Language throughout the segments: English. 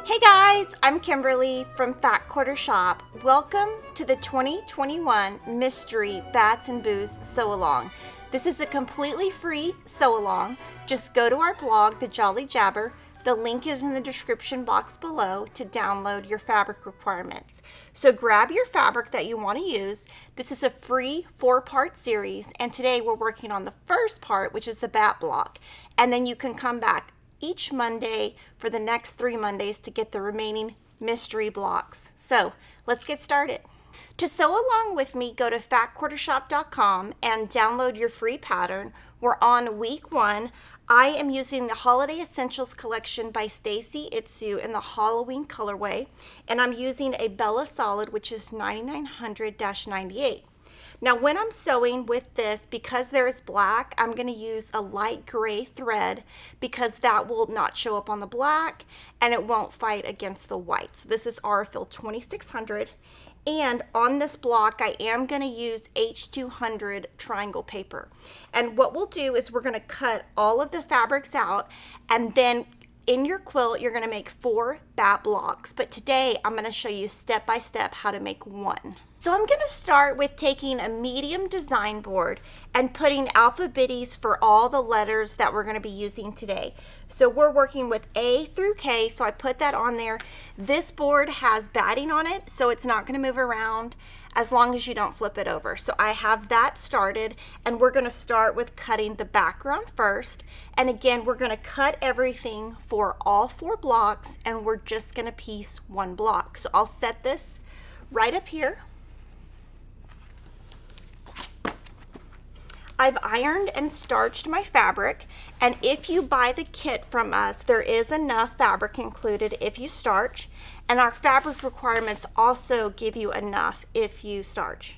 Hey guys, I'm Kimberly from Fat Quarter Shop. Welcome to the 2021 Mystery Bats and Booze Sew Along. This is a completely free sew along. Just go to our blog, The Jolly Jabber. The link is in the description box below to download your fabric requirements. So grab your fabric that you want to use. This is a free 4-part series, and today we're working on the first part, which is the bat block. And then you can come back each Monday for the next 3 Mondays to get the remaining mystery blocks. So let's get started. To sew along with me, go to fatquartershop.com and download your free pattern. We're on week 1. I am using the Holiday Essentials collection by Stacy Itsu in the Halloween colorway, and I'm using a Bella Solid, which is 9900-98. Now when I'm sewing with this, because there is black, I'm going to use a light gray thread because that will not show up on the black and it won't fight against the white. So this is Aurifil 2600, and on this block I am going to use H200 triangle paper. And what we'll do is we're going to cut all of the fabrics out, and then in your quilt you're going to make 4 bat blocks. But today I'm going to show you step by step how to make 1. So I'm going to start with taking a medium design board and putting alphabets for all the letters that we're going to be using today. So we're working with A through K, so I put that on there. This board has batting on it, so it's not going to move around as long as you don't flip it over. So I have that started, and we're going to start with cutting the background first. And again, we're going to cut everything for all 4 blocks, and we're just going to piece 1 block. So I'll set this right up here. I've ironed and starched my fabric, and if you buy the kit from us, there is enough fabric included if you starch, and our fabric requirements also give you enough if you starch.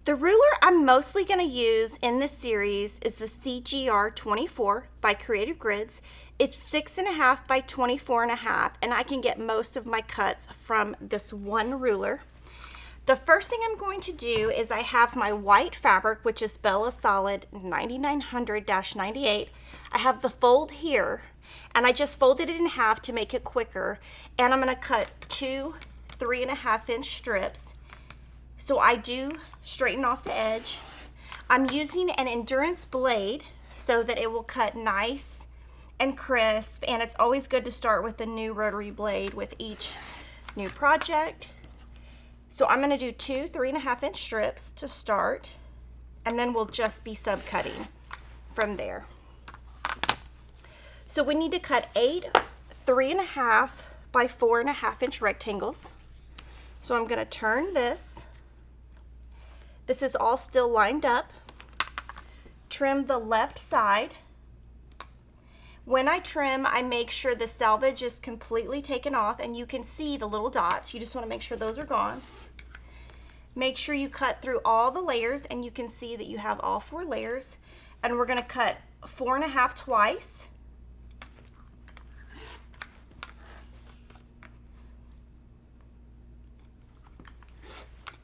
The ruler I'm mostly going to use in this series is the CGR 24 by Creative Grids. It's 6.5 by 24.5, and I can get most of my cuts from this one ruler. The first thing I'm going to do is I have my white fabric, which is Bella Solid 9900-98. I have the fold here, and I just folded it in half to make it quicker. And I'm going to cut 2 3.5-inch strips. So I do straighten off the edge. I'm using an endurance blade so that it will cut nice and crisp, and it's always good to start with a new rotary blade with each new project. So I'm going to do 2 3.5-inch strips to start, and then we'll just be subcutting from there. So we need to cut 8 3.5 by 4.5-inch rectangles. So I'm going to turn this. This is all still lined up. Trim the left side. When I trim, I make sure the selvage is completely taken off, and you can see the little dots. You just want to make sure those are gone. Make sure you cut through all the layers, and you can see that you have all 4 layers. And we're going to cut 4.5 twice.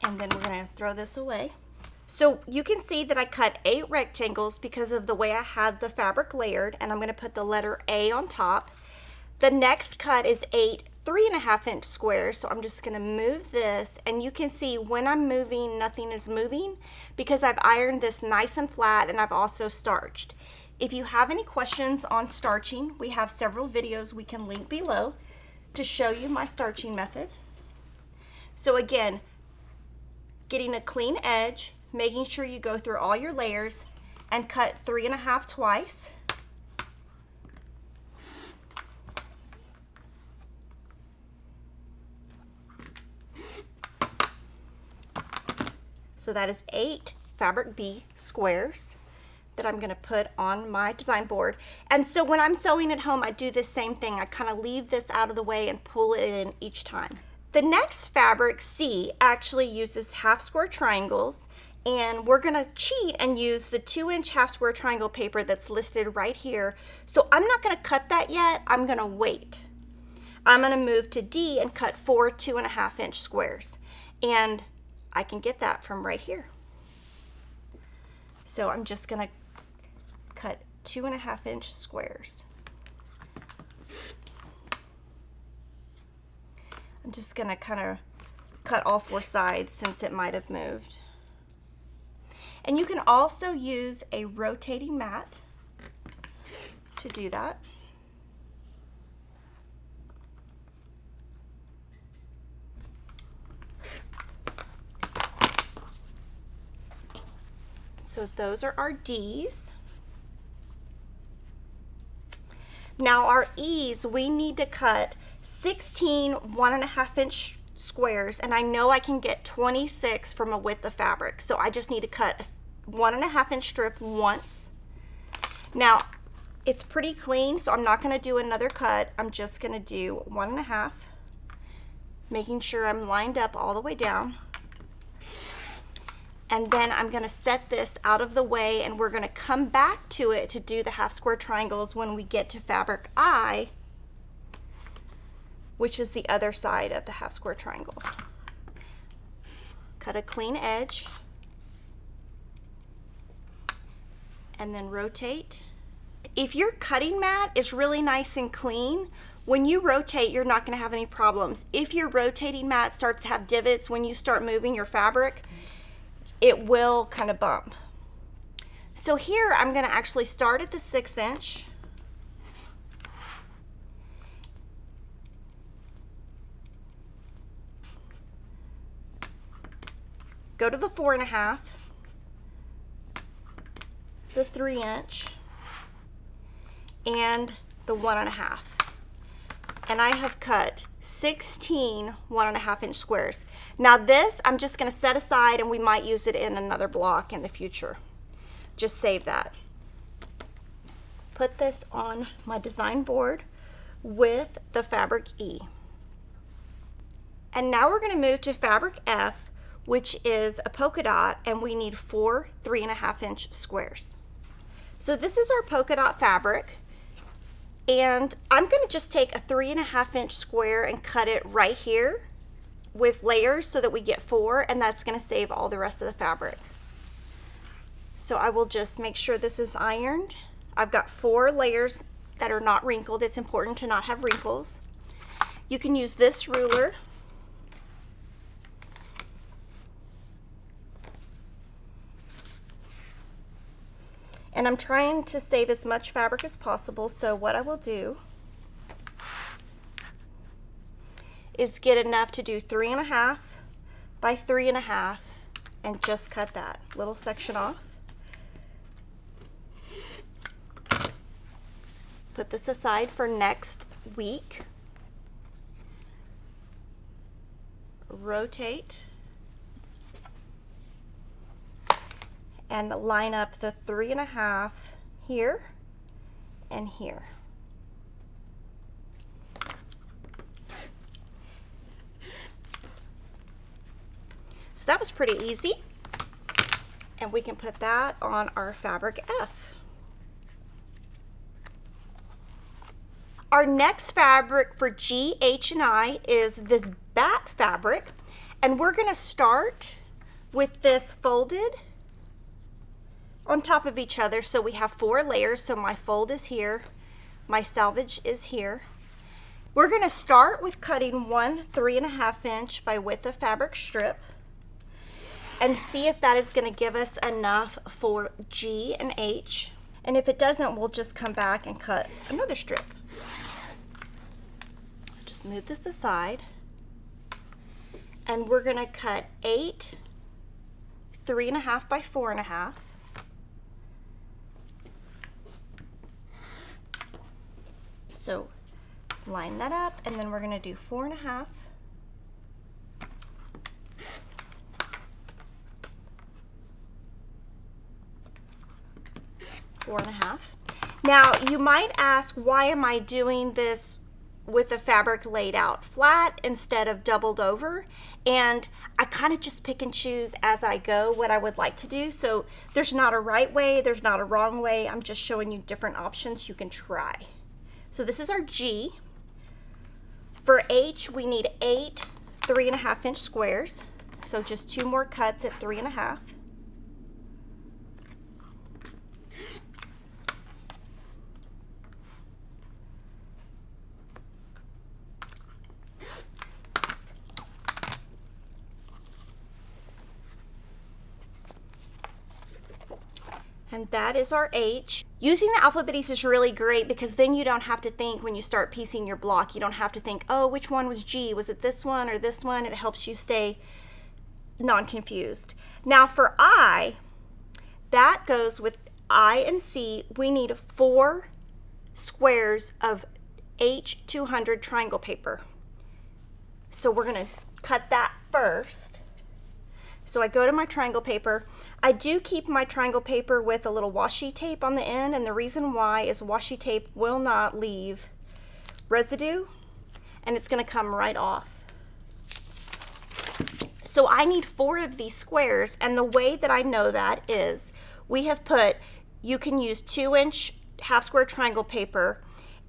And then we're going to throw this away. So you can see that I cut 8 rectangles because of the way I had the fabric layered, and I'm going to put the letter A on top. The next cut is 8 3.5-inch squares, so I'm just going to move this, and you can see when I'm moving, nothing is moving because I've ironed this nice and flat, and I've also starched. If you have any questions on starching, we have several videos we can link below to show you my starching method. So again, getting a clean edge, making sure you go through all your layers, and cut 3.5 twice. So that is 8 fabric B squares that I'm going to put on my design board. And so when I'm sewing at home, I do the same thing. I kind of leave this out of the way and pull it in each time. The next fabric, C, actually uses half square triangles, and we're going to cheat and use the 2-inch half square triangle paper that's listed right here. So I'm not going to cut that yet. I'm going to wait. I'm going to move to D and cut 4 2.5-inch squares. And I can get that from right here. So I'm just going to cut 2.5-inch squares. I'm just gonna kind of cut all 4 sides since it might have moved. And you can also use a rotating mat to do that. So those are our D's. Now our E's, we need to cut 16 1.5 inch squares, and I know I can get 26 from a width of fabric, so I just need to cut a 1.5 inch strip once. Now it's pretty clean, so I'm not going to do another cut. I'm just going to do 1.5, making sure I'm lined up all the way down. And then I'm going to set this out of the way, and we're going to come back to it to do the half square triangles when we get to fabric I, which is the other side of the half square triangle. Cut a clean edge and then rotate. If your cutting mat is really nice and clean, when you rotate, you're not going to have any problems. If your rotating mat starts to have divots when you start moving your fabric, it will kind of bump. So here I'm going to actually start at the 6 inch. Go to the 4.5, the 3 inch, and the 1.5. And I have cut 16 1.5 inch squares. Now this I'm just going to set aside, and we might use it in another block in the future. Just save that. Put this on my design board with the fabric E. And now we're going to move to fabric F, which is a polka dot, and we need 4 3.5 inch squares. So this is our polka dot fabric. And I'm going to just take a 3.5 inch square and cut it right here with layers so that we get 4, and that's going to save all the rest of the fabric. So I will just make sure this is ironed. I've got 4 layers that are not wrinkled. It's important to not have wrinkles. You can use this ruler. And I'm trying to save as much fabric as possible, so what I will do is get enough to do 3.5 by 3.5 and just cut that little section off. Put this aside for next week. Rotate. And line up the 3.5 here and here. So that was pretty easy. And we can put that on our fabric F. Our next fabric for G, H, and I is this bat fabric. And we're going to start with this folded on top of each other, so we have 4 layers. So my fold is here, my selvage is here. We're going to start with cutting 1 3.5 inch by width of fabric strip and see if that is going to give us enough for G and H, and if it doesn't, we'll just come back and cut another strip. So just move this aside, and we're going to cut 8 3.5 by 4.5. So line that up, and then we're going to do 4.5. Now you might ask, why am I doing this with the fabric laid out flat instead of doubled over? And I kind of just pick and choose as I go what I would like to do. So there's not a right way, there's not a wrong way. I'm just showing you different options you can try. So this is our G. For H, we need 8 3.5 inch squares. So just 2 more cuts at 3.5. And that is our H. Using the alphabets is really great because then you don't have to think when you start piecing your block. You don't have to think, oh, which one was G? Was it this one or this one? It helps you stay non-confused. Now for I, that goes with I and C. We need 4 squares of H200 triangle paper. So we're going to cut that first. So I go to my triangle paper. I do keep my triangle paper with a little washi tape on the end, and the reason why is washi tape will not leave residue and it's going to come right off. So I need 4 of these squares, and the way that I know that is we have put, you can use 2-inch half square triangle paper,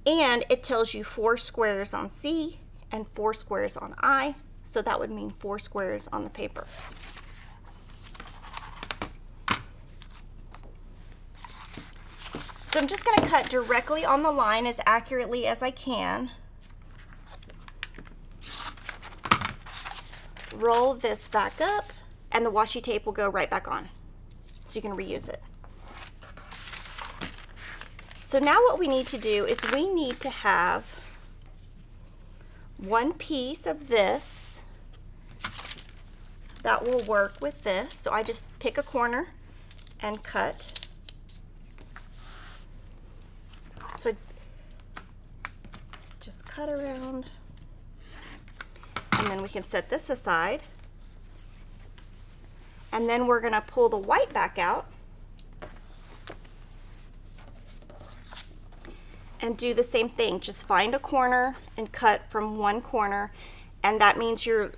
and it tells you 4 squares on C and 4 squares on I, so that would mean 4 squares on the paper. So I'm just going to cut directly on the line as accurately as I can. Roll this back up, and the washi tape will go right back on, so you can reuse it. So now what we need to do is we need to have 1 piece of this that will work with this. So I just pick a corner and cut. So just cut around, and then we can set this aside. And then we're going to pull the white back out and do the same thing. Just find a corner and cut from one corner, and that means you're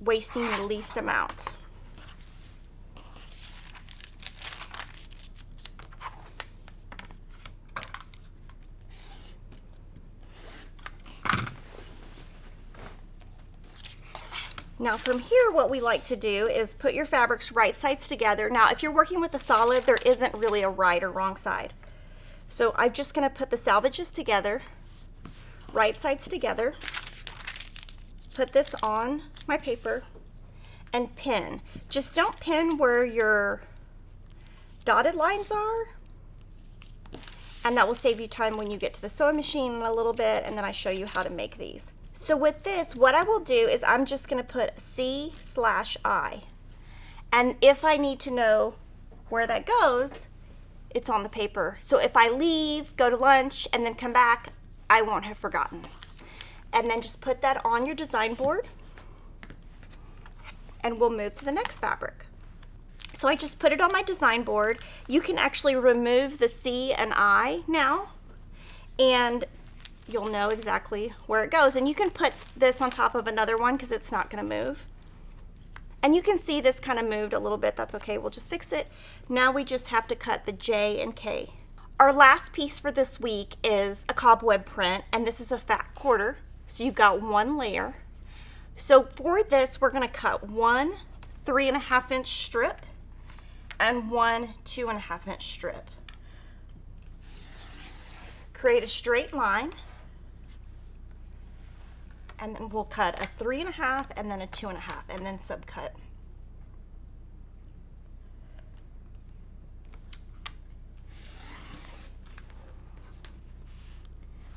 wasting the least amount. Now from here, what we like to do is put your fabrics right sides together. Now if you're working with a solid, there isn't really a right or wrong side. So I'm just going to put the salvages together, right sides together, put this on my paper, and pin. Just don't pin where your dotted lines are, and that will save you time when you get to the sewing machine in a little bit, and then I show you how to make these. So with this, what I will do is I'm just going to put C/I, and if I need to know where that goes, it's on the paper. So if I leave, go to lunch, and then come back, I won't have forgotten. And then just put that on your design board, and we'll move to the next fabric. So I just put it on my design board. You can actually remove the C and I now, and you'll know exactly where it goes. And you can put this on top of another one because it's not going to move. And you can see this kind of moved a little bit. That's okay. We'll just fix it. Now we just have to cut the J and K. Our last piece for this week is a cobweb print, and this is a fat quarter. So you've got 1 layer. So for this, we're going to cut 1 3.5-inch strip and 1 2.5-inch strip. Create a straight line, and then we'll cut a 3.5 and then a 2.5 and then subcut.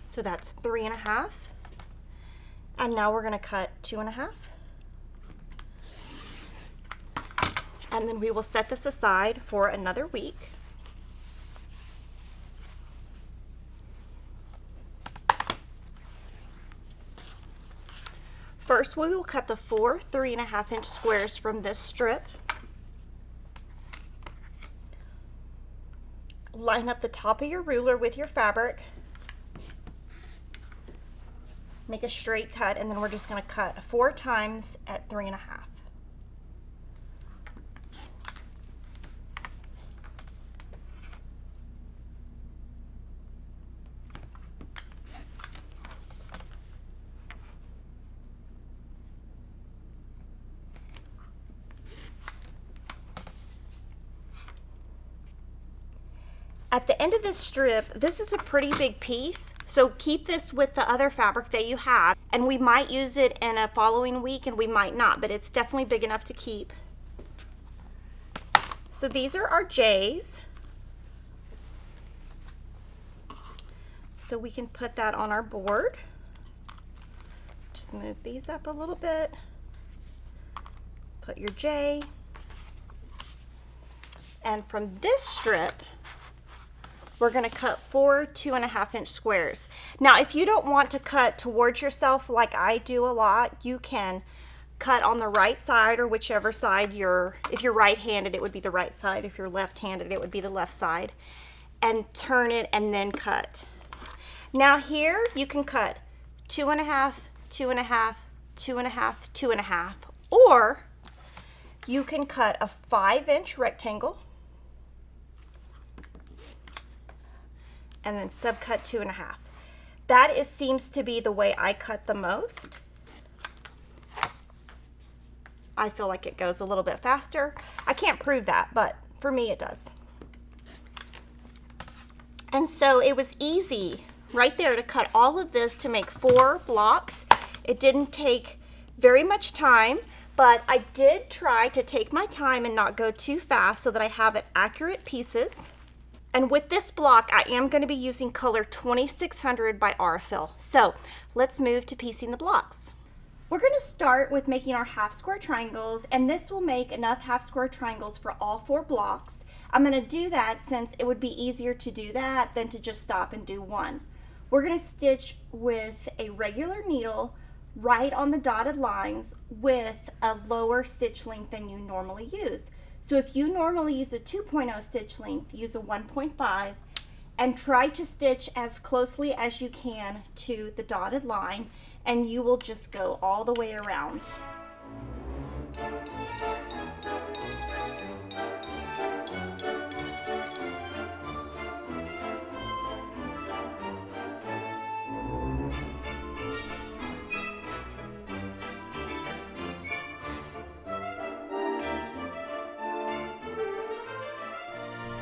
So that's 3.5, and now we're going to cut 2.5, and then we will set this aside for another week. First, we will cut the 4 3.5-inch squares from this strip. Line up the top of your ruler with your fabric. Make a straight cut, and then we're just going to cut 4 times at 3.5. At the end of this strip, this is a pretty big piece, so keep this with the other fabric that you have, and we might use it in a following week and we might not, but it's definitely big enough to keep. So these are our J's. so we can put that on our board. Just move these up a little bit. Put your J. And from this strip, we're going to cut 4 2.5-inch squares. Now, if you don't want to cut towards yourself like I do a lot, you can cut on the right side, or whichever side if you're right-handed, it would be the right side. If you're left-handed, it would be the left side. And turn it and then cut. Now here, you can cut 2.5, 2.5, 2.5, 2.5, or you can cut a 5-inch rectangle and then subcut 2.5. That seems to be the way I cut the most. I feel like it goes a little bit faster. I can't prove that, but for me it does. And so it was easy right there to cut all of this to make 4 blocks. It didn't take very much time, but I did try to take my time and not go too fast so that I have it accurate pieces. And with this block, I am going to be using color 2600 by Aurifil. So let's move to piecing the blocks. We're going to start with making our half square triangles, and this will make enough half square triangles for all 4 blocks. I'm going to do that since it would be easier to do that than to just stop and do one. We're going to stitch with a regular needle right on the dotted lines with a lower stitch length than you normally use. So if you normally use a 2.0 stitch length, use a 1.5 and try to stitch as closely as you can to the dotted line, and you will just go all the way around.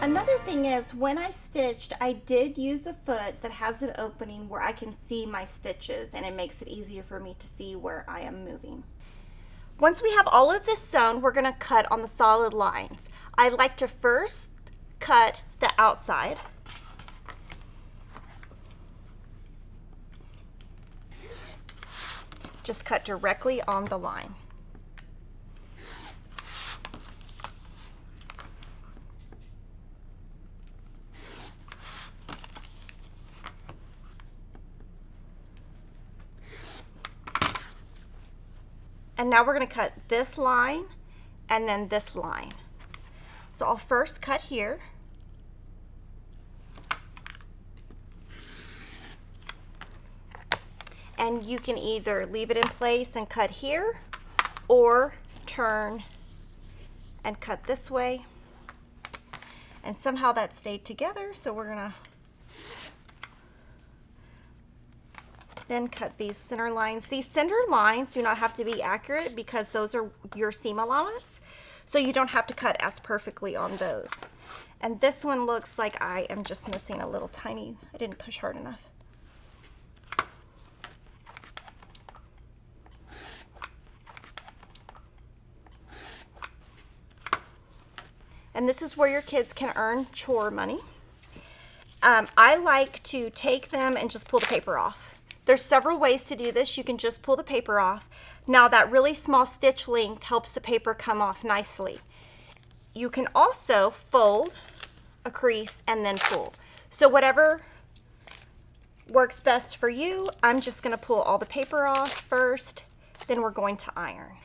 Another thing is, when I stitched, I did use a foot that has an opening where I can see my stitches, and it makes it easier for me to see where I am moving. Once we have all of this sewn, we're going to cut on the solid lines. I like to first cut the outside. Just cut directly on the line. And now we're going to cut this line and then this line. So I'll first cut here. And you can either leave it in place and cut here, or turn and cut this way. And somehow that stayed together, so we're going to then cut these center lines. These center lines do not have to be accurate because those are your seam allowance, so you don't have to cut as perfectly on those. And this one looks like I am just missing a little tiny, I didn't push hard enough. And this is where your kids can earn chore money. I like to take them and just pull the paper off. There's several ways to do this. You can just pull the paper off. Now that really small stitch length helps the paper come off nicely. You can also fold a crease and then pull. So whatever works best for you. I'm just going to pull all the paper off first, then we're going to iron.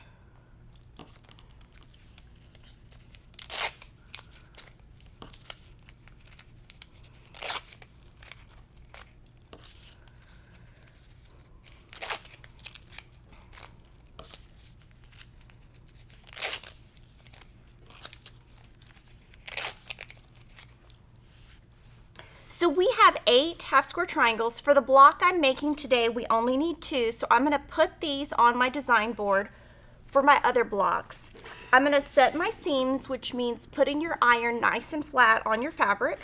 So we have 8 half square triangles. For the block I'm making today, we only need 2, so I'm going to put these on my design board for my other blocks. I'm going to set my seams, which means putting your iron nice and flat on your fabric.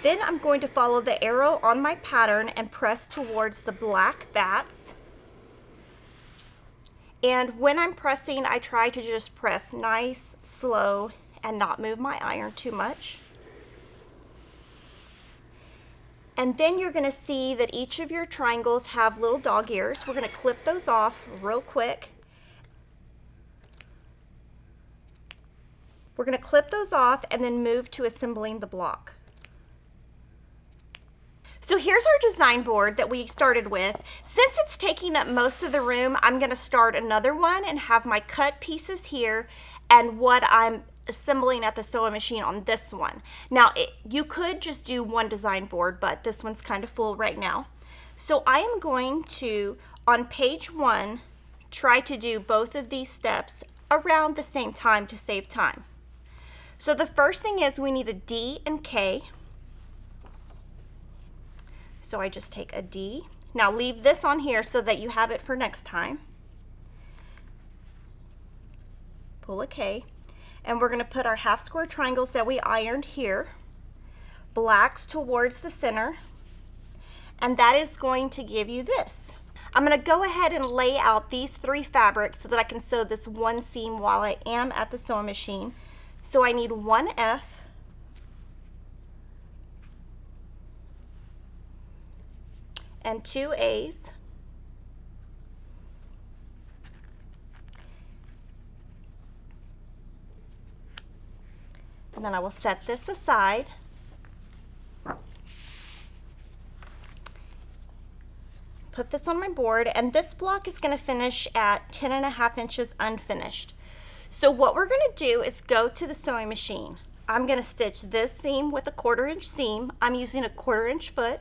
Then I'm going to follow the arrow on my pattern and press towards the black bats. And when I'm pressing, I try to just press nice, slow, and not move my iron too much. And then you're gonna see that each of your triangles have little dog ears. We're gonna clip those off real quick. We're gonna clip those off and then move to assembling the block. So here's our design board that we started with. Since it's taking up most of the room, I'm gonna start another one and have my cut pieces here and what I'm assembling at the sewing machine on this one. Now, you could just do one design board, but this one's kind of full right now. So I am going to, on page 1, try to do both of these steps around the same time to save time. So the first thing is we need a D and K. So I just take a D. Now leave this on here so that you have it for next time. Pull a K. And we're going to put our half square triangles that we ironed here, blacks towards the center, and that is going to give you this. I'm going to go ahead and lay out these 3 fabrics so that I can sew this one seam while I am at the sewing machine. So I need 1 F, and 2 A's, and then I will set this aside. Put this on my board, and this block is going to finish at 10.5 inches unfinished. So what we're going to do is go to the sewing machine. I'm going to stitch this seam with a 1/4 inch seam. I'm using a 1/4 inch foot,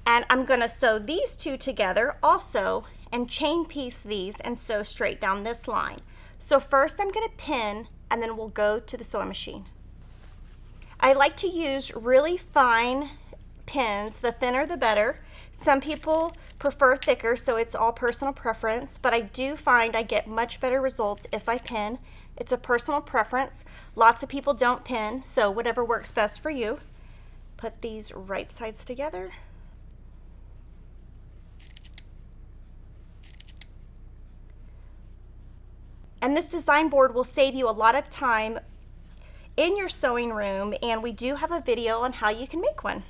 and I'm going to sew these 2 together also and chain piece these and sew straight down this line. So first I'm going to pin, and then we'll go to the sewing machine. I like to use really fine pins, the thinner the better. Some people prefer thicker, so it's all personal preference, but I do find I get much better results if I pin. It's a personal preference. Lots of people don't pin, so whatever works best for you. Put these right sides together. And this design board will save you a lot of time in your sewing room, and we do have a video on how you can make one.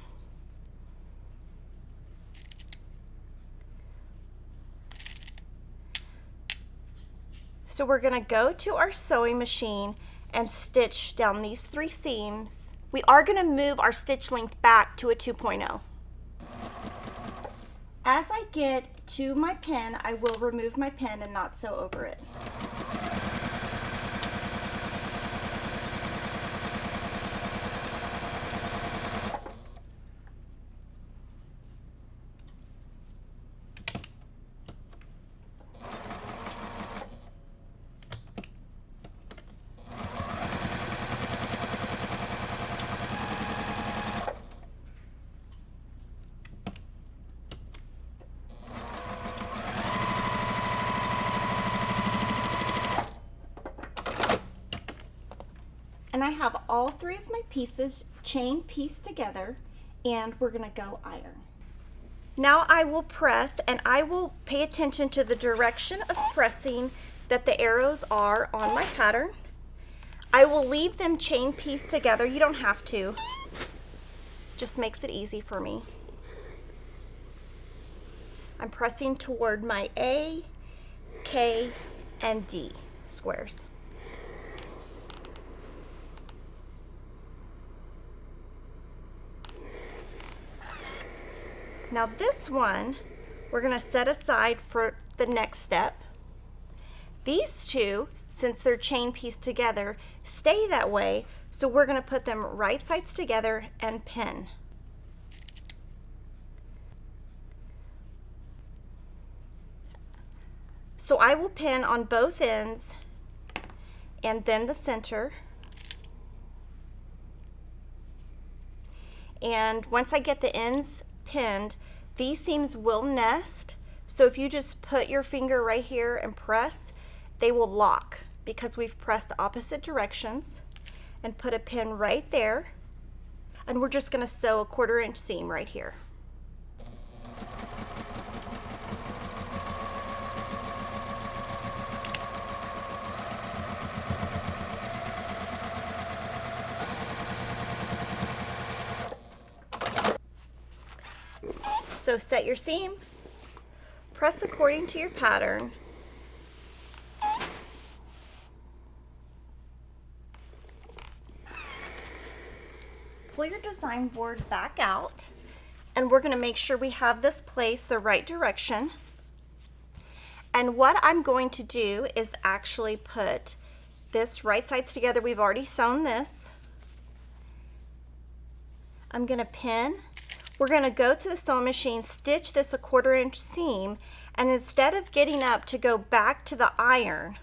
So we're going to go to our sewing machine and stitch down these 3 seams. We are going to move our stitch length back to a 2.0. As I get to my pin, I will remove my pin and not sew over it. And I have all 3 of my pieces chain pieced together, and we're going to go iron. Now I will press, and I will pay attention to the direction of pressing that the arrows are on my pattern. I will leave them chain pieced together. You don't have to. Just makes it easy for me. I'm pressing toward my A, K, and D squares. Now this one, we're going to set aside for the next step. These 2, since they're chain pieced together, stay that way, so we're going to put them right sides together and pin. So I will pin on both ends and then the center. And once I get the ends pinned, these seams will nest, so if you just put your finger right here and press, they will lock because we've pressed opposite directions. And put a pin right there, and we're just going to sew a 1/4 inch seam right here. So set your seam, press according to your pattern, pull your design board back out, and we're going to make sure we have this placed the right direction. And what I'm going to do is actually put this right sides together. We've already sewn this. I'm going to pin. We're going to go to the sewing machine, stitch this a 1/4 inch seam, and instead of getting up to go back to the iron,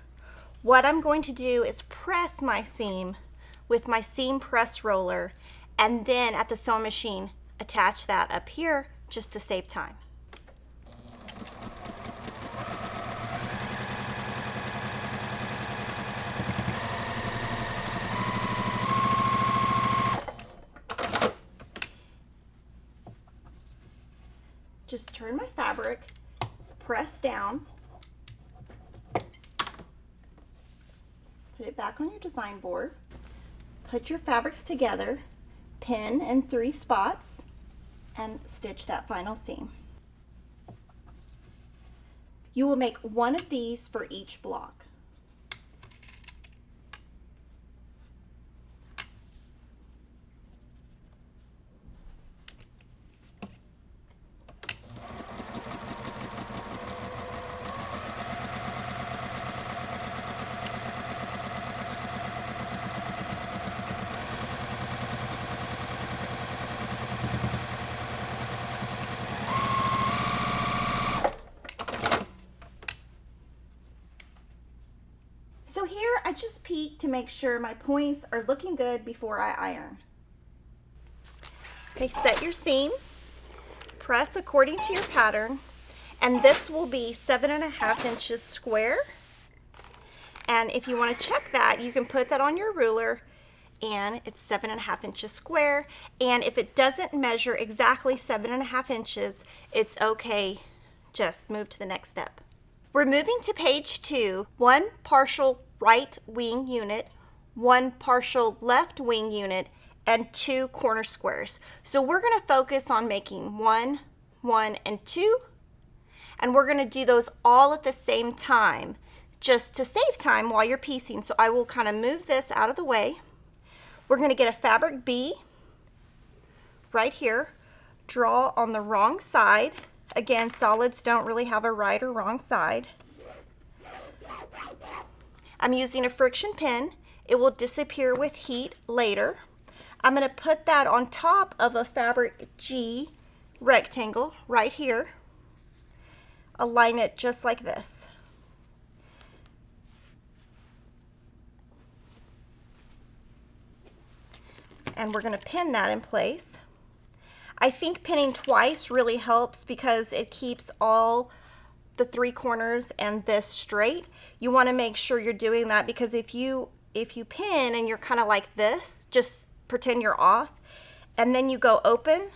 what I'm going to do is press my seam with my seam press roller, and then at the sewing machine attach that up here just to save time. Just turn my fabric, press down, put it back on your design board, put your fabrics together, pin in 3 spots, and stitch that final seam. You will make 1 of these for each block. So here I just peek to make sure my points are looking good before I iron. Okay, set your seam, press according to your pattern, and this will be 7.5 inches square. And if you want to check that, you can put that on your ruler, and it's 7.5 inches square. And if it doesn't measure exactly 7.5 inches, it's okay. Just move to the next step. We're moving to page 2, 1 partial right wing unit, 1 partial left wing unit, and 2 corner squares. So we're going to focus on making 1, 1, and 2, and we're going to do those all at the same time, just to save time while you're piecing. So I will kind of move this out of the way. We're going to get a fabric B right here, draw on the wrong side. Again, solids don't really have a right or wrong side. I'm using a friction pin. It will disappear with heat later. I'm going to put that on top of a fabric G rectangle right here. Align it just like this. And we're going to pin that in place. I think pinning twice really helps because it keeps all the 3 corners and this straight. You want to make sure you're doing that, because if you pin and you're kind of like this, just pretend you're off, and then you go open,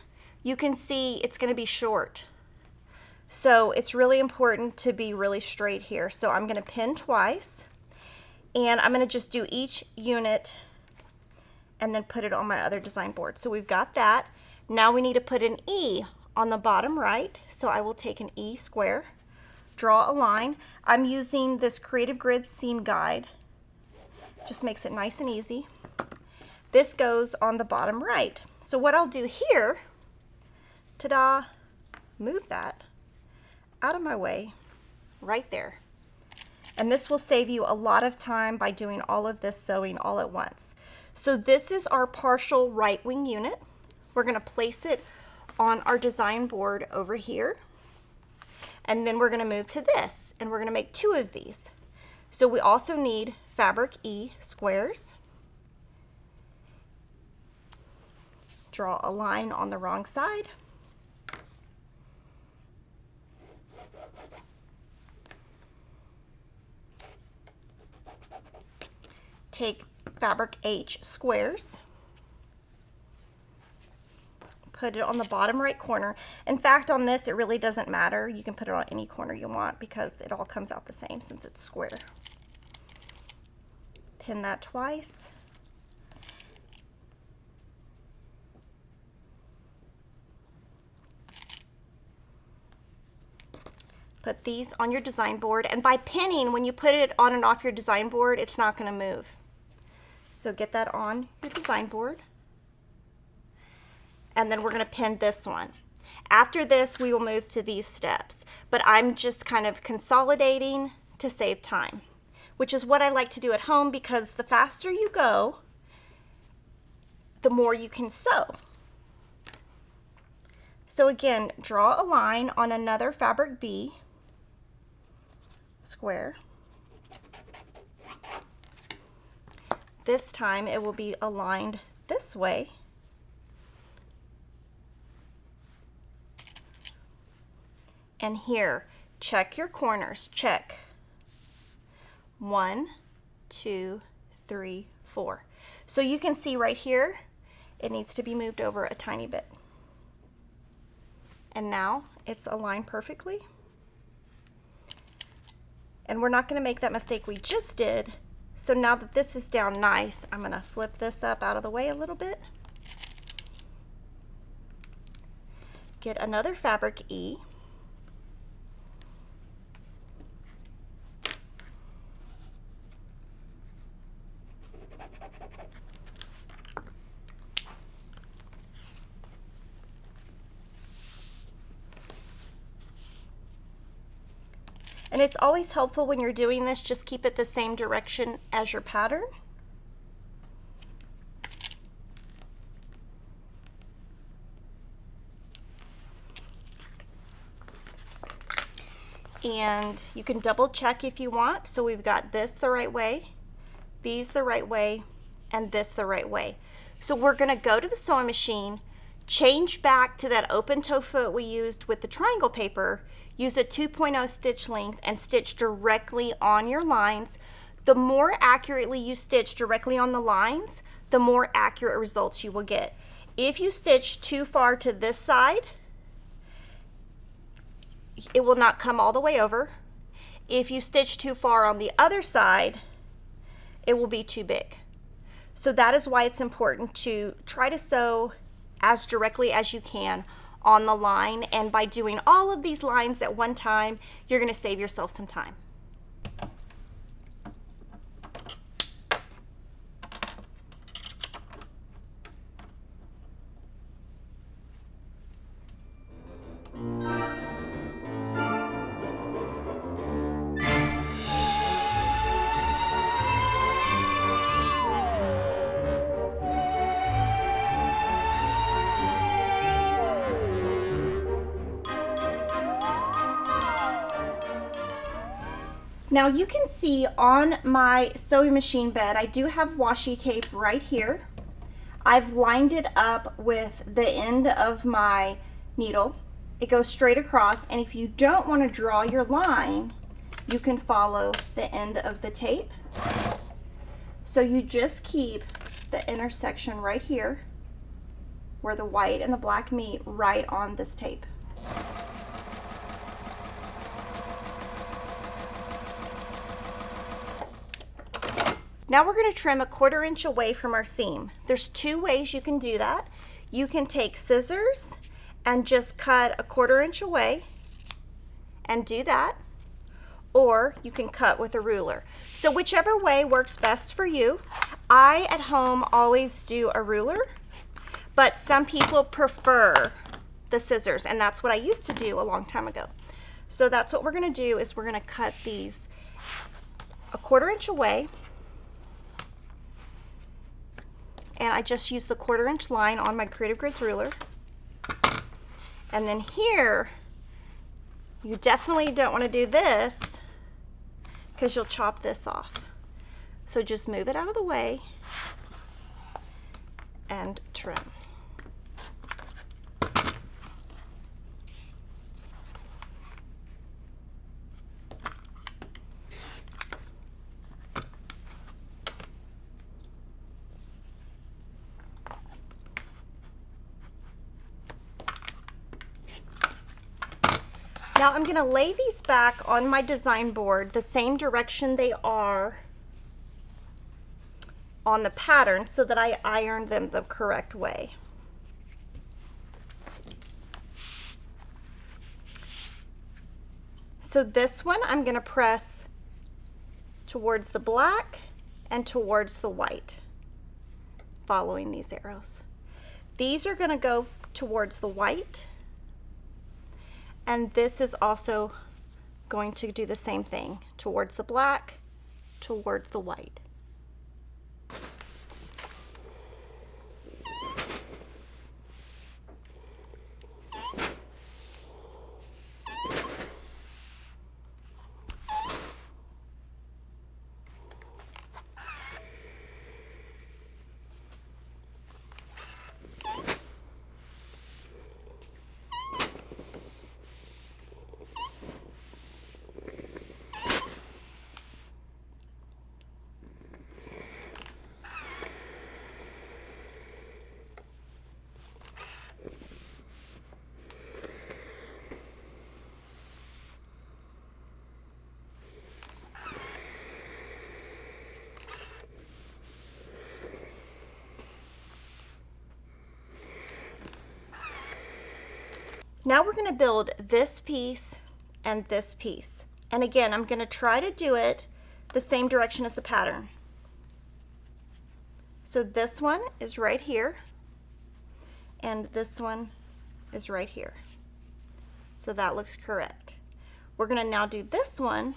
you can see it's going to be short. So it's really important to be really straight here. So I'm going to pin twice, and I'm going to just do each unit and then put it on my other design board. So we've got that. Now we need to put an E on the bottom right. So I will take an E square, draw a line. I'm using this Creative Grid seam guide. Just makes it nice and easy. This goes on the bottom right. So what I'll do here, ta-da, move that out of my way right there. And this will save you a lot of time by doing all of this sewing all at once. So this is our partial right wing unit. We're going to place it on our design board over here. And then we're going to move to this, and we're going to make 2 of these. So we also need fabric E squares. Draw a line on the wrong side. Take fabric H squares. Put it on the bottom right corner. In fact, on this, it really doesn't matter. You can put it on any corner you want because it all comes out the same since it's square. Pin that twice. Put these on your design board, and by pinning, when you put it on and off your design board, it's not going to move. So get that on your design board. And then we're going to pin this one. After this, we will move to these steps, but I'm just kind of consolidating to save time, which is what I like to do at home, because the faster you go, the more you can sew. So again, draw a line on another fabric B, square. This time it will be aligned this way. And here, check your corners, check. 1, 2, 3, 4. So you can see right here, it needs to be moved over a tiny bit. And now it's aligned perfectly. And we're not going to make that mistake we just did. So now that this is down nice, I'm going to flip this up out of the way a little bit. Get another fabric E. And it's always helpful when you're doing this, just keep it the same direction as your pattern. And you can double check if you want. So we've got this the right way, these the right way, and this the right way. So we're going to go to the sewing machine, change back to that open toe foot we used with the triangle paper, use a 2.0 stitch length, and stitch directly on your lines. The more accurately you stitch directly on the lines, the more accurate results you will get. If you stitch too far to this side, it will not come all the way over. If you stitch too far on the other side, it will be too big. So that is why it's important to try to sew as directly as you can on the line, and by doing all of these lines at one time, you're going to save yourself some time. Now you can see on my sewing machine bed, I do have washi tape right here. I've lined it up with the end of my needle. It goes straight across, and if you don't want to draw your line, you can follow the end of the tape. So you just keep the intersection right here, where the white and the black meet, right on this tape. Now we're going to trim 1/4 inch away from our seam. There's 2 ways you can do that. You can take scissors and just cut 1/4 inch away and do that, or you can cut with a ruler. So whichever way works best for you. I at home always do a ruler, but some people prefer the scissors, and that's what I used to do a long time ago. So that's what we're going to do, is we're going to cut these 1/4 inch away. And I just use the 1/4 inch line on my Creative Grids ruler. And then here, you definitely don't want to do this, because you'll chop this off. So just move it out of the way and trim. Now I'm going to lay these back on my design board the same direction they are on the pattern, so that I iron them the correct way. So this one I'm going to press towards the black and towards the white, following these arrows. These are going to go towards the white, and this is also going to do the same thing, towards the black, towards the white. Now we're going to build this piece and this piece. And again, I'm going to try to do it the same direction as the pattern. So this one is right here, and this one is right here. So that looks correct. We're going to now do this one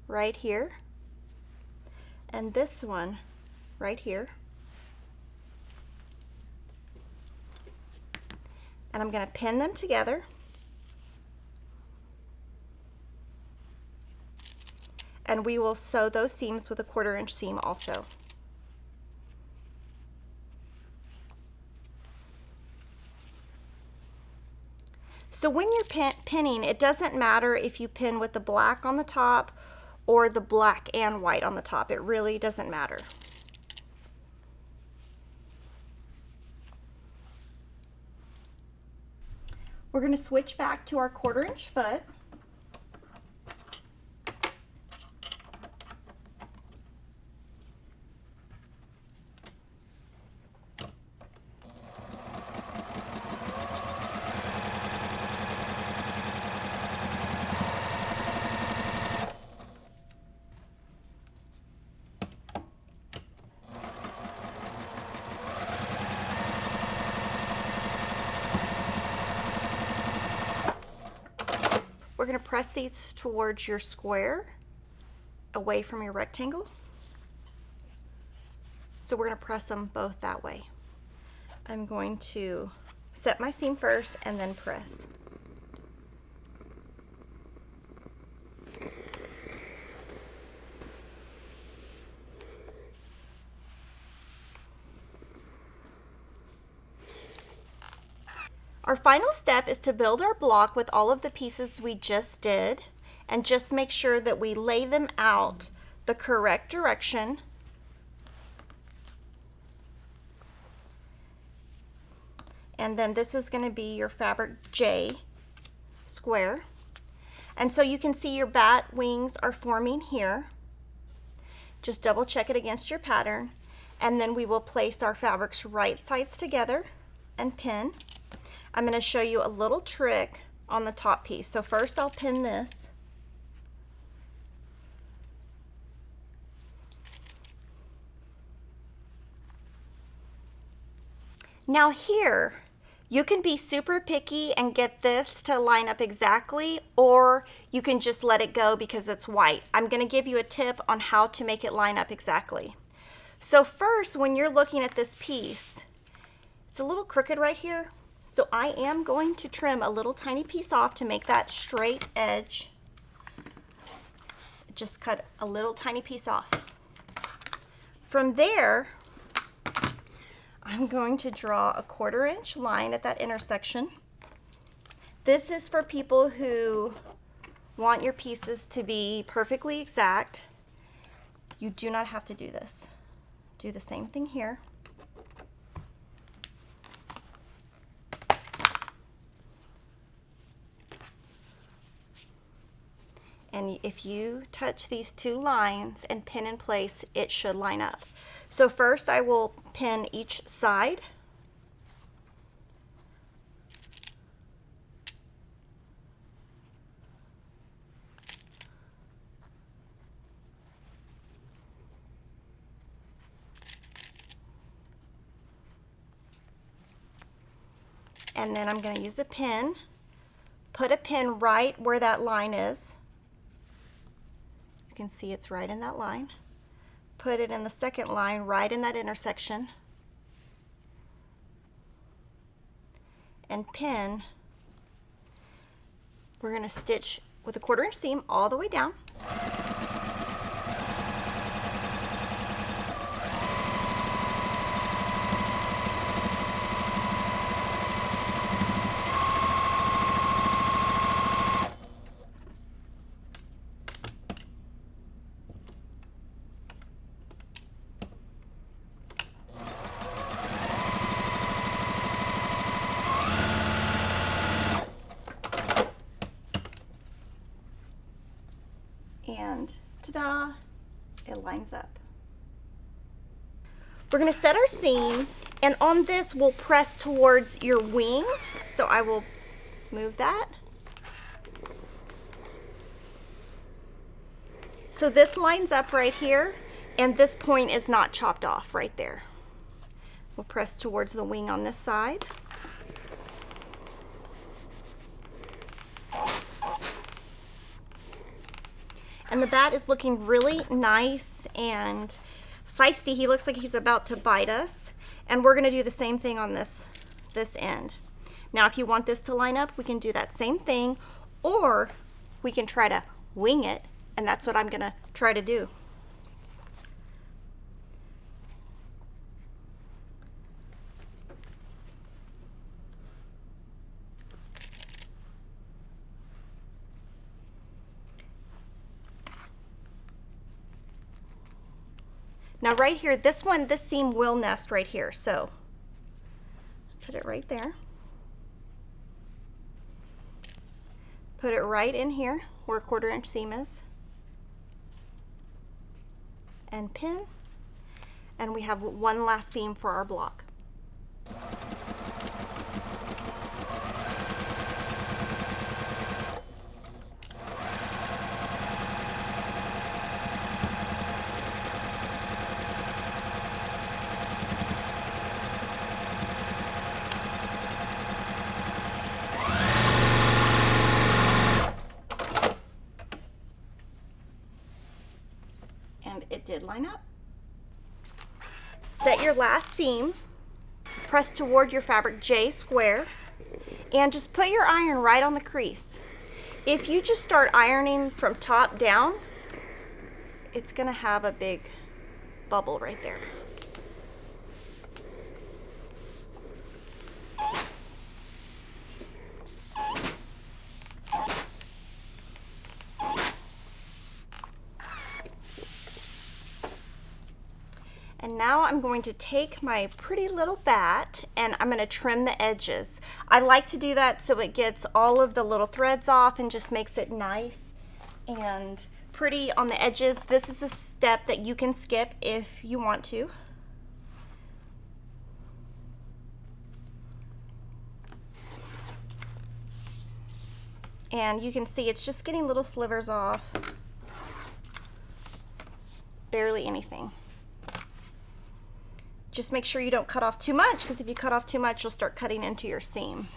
right here, and this one right here. And I'm going to pin them together. And we will sew those seams with a 1/4 inch seam also. So when you're pinning, it doesn't matter if you pin with the black on the top or the black and white on the top. It really doesn't matter. We're going to switch back to our 1/4 inch foot. We're going to press these towards your square, away from your rectangle. So we're going to press them both that way. I'm going to set my seam first and then press. Our final step is to build our block with all of the pieces we just did, and just make sure that we lay them out the correct direction. And then this is going to be your fabric J square. And so you can see your bat wings are forming here. Just double check it against your pattern, and then we will place our fabrics right sides together and pin. I'm going to show you a little trick on the top piece. So first I'll pin this. Now here, you can be super picky and get this to line up exactly, or you can just let it go because it's white. I'm going to give you a tip on how to make it line up exactly. So first, when you're looking at this piece, it's a little crooked right here. So I am going to trim a little tiny piece off to make that straight edge. Just cut a little tiny piece off. From there, I'm going to draw a 1/4 inch line at that intersection. This is for people who want your pieces to be perfectly exact. You do not have to do this. Do the same thing here. And if you touch these two lines and pin in place, it should line up. So first I will pin each side. And then I'm going to use a pin. Put a pin right where that line is. You can see it's right in that line. Put it in the second line right in that intersection. And pin. We're going to stitch with a 1/4 inch seam all the way down. And ta-da, it lines up. We're going to set our seam, and on this we'll press towards your wing. So I will move that. So this lines up right here, and this point is not chopped off right there. We'll press towards the wing on this side. And the bat is looking really nice and feisty. He looks like he's about to bite us. And we're going to do the same thing on this end. Now, if you want this to line up, we can do that same thing, or we can try to wing it, and that's what I'm going to try to do. Now right here, this seam will nest right here, so put it right there. Put it right in here where a 1/4 inch seam is. And pin, and we have one last seam for our block. And it did line up. Set your last seam, press toward your fabric J square, and just put your iron right on the crease. If you just start ironing from top down, it's going to have a big bubble right there. And now I'm going to take my pretty little bat and I'm going to trim the edges. I like to do that so it gets all of the little threads off and just makes it nice and pretty on the edges. This is a step that you can skip if you want to. And you can see it's just getting little slivers off. Barely anything. Just make sure you don't cut off too much, because if you cut off too much, you'll start cutting into your seam.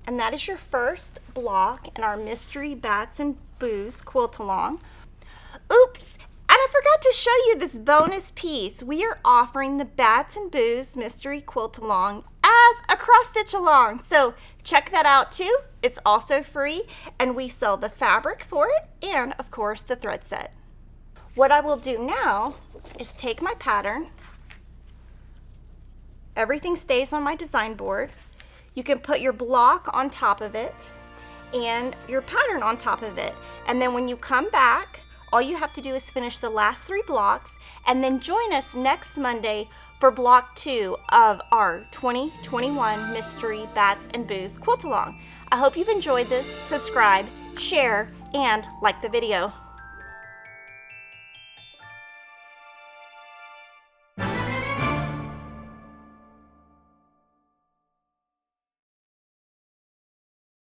And that is your first block in our Mystery Bats and Boos quilt along. Oops! And I forgot to show you this bonus piece. We are offering the Bats and Boos Mystery Quilt Along as a cross stitch along. So check that out too. It's also free, and we sell the fabric for it and of course the thread set. What I will do now is take my pattern. Everything stays on my design board. You can put your block on top of it and your pattern on top of it. And then when you come back, all you have to do is finish the last 3 blocks and then join us next Monday for block 2 of our 2021 Mystery Bats and Boos quilt along. I hope you've enjoyed this. Subscribe, share, and like the video.